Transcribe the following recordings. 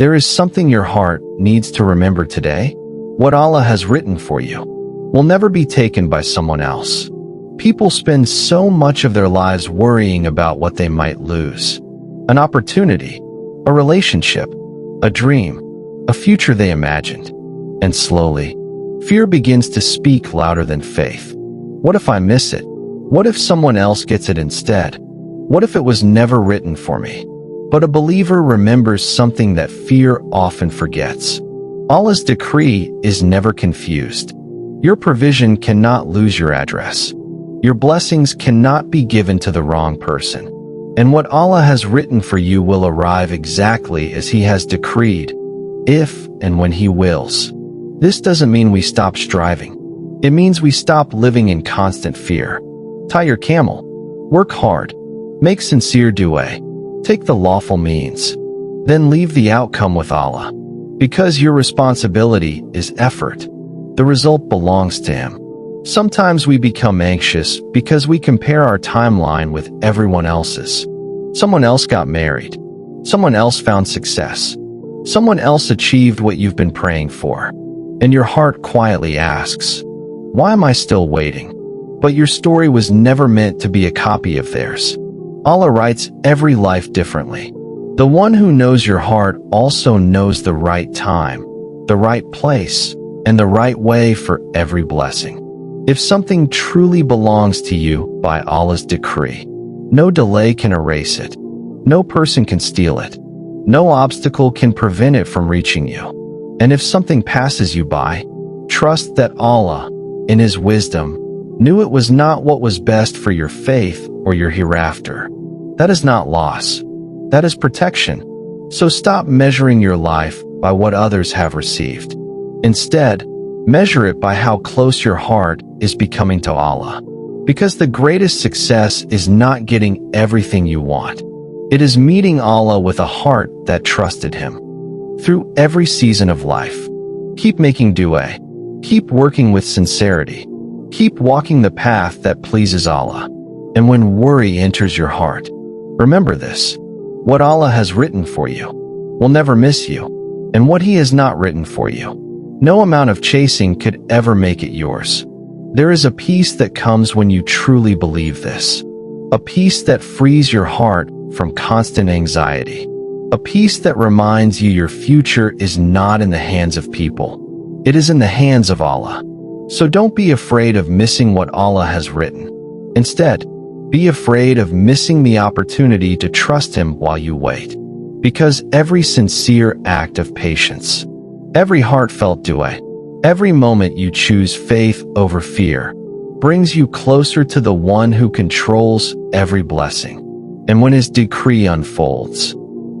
There is something your heart needs to remember today. What Allah has written for you will never be taken by someone else. People spend so much of their lives worrying about what they might lose. An opportunity, a relationship, a dream, a future they imagined. And slowly, fear begins to speak louder than faith. What if I miss it? What if someone else gets it instead? What if it was never written for me? But a believer remembers something that fear often forgets. Allah's decree is never confused. Your provision cannot lose your address. Your blessings cannot be given to the wrong person. And what Allah has written for you will arrive exactly as He has decreed, if and when He wills. This doesn't mean we stop striving. It means we stop living in constant fear. Tie your camel. Work hard. Make sincere dua. Take the lawful means. Then leave the outcome with Allah. Because your responsibility is effort. The result belongs to Him. Sometimes we become anxious because we compare our timeline with everyone else's. Someone else got married. Someone else found success. Someone else achieved what you've been praying for. And your heart quietly asks, why am I still waiting? But your story was never meant to be a copy of theirs. Allah writes every life differently. The one who knows your heart also knows the right time, the right place, and the right way for every blessing. If something truly belongs to you by Allah's decree, no delay can erase it. No person can steal it. No obstacle can prevent it from reaching you. And if something passes you by, trust that Allah, in His wisdom, knew it was not what was best for your faith or your hereafter. That is not loss. That is protection. So stop measuring your life by what others have received. Instead, measure it by how close your heart is becoming to Allah. Because the greatest success is not getting everything you want. It is meeting Allah with a heart that trusted Him. Through every season of life, keep making dua. Keep working with sincerity. Keep walking the path that pleases Allah. And when worry enters your heart, remember this. What Allah has written for you will never miss you. And what He has not written for you, no amount of chasing could ever make it yours. There is a peace that comes when you truly believe this. A peace that frees your heart from constant anxiety. A peace that reminds you your future is not in the hands of people. It is in the hands of Allah. So don't be afraid of missing what Allah has written. Instead, be afraid of missing the opportunity to trust Him while you wait. Because every sincere act of patience, every heartfelt dua, every moment you choose faith over fear, brings you closer to the one who controls every blessing. And when His decree unfolds,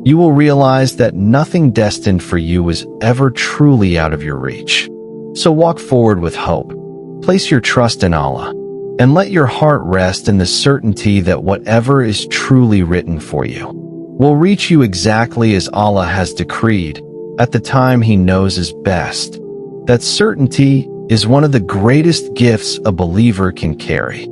you will realize that nothing destined for you is ever truly out of your reach. So walk forward with hope. Place your trust in Allah, and let your heart rest in the certainty that whatever is truly written for you will reach you exactly as Allah has decreed, at the time He knows is best. That certainty is one of the greatest gifts a believer can carry.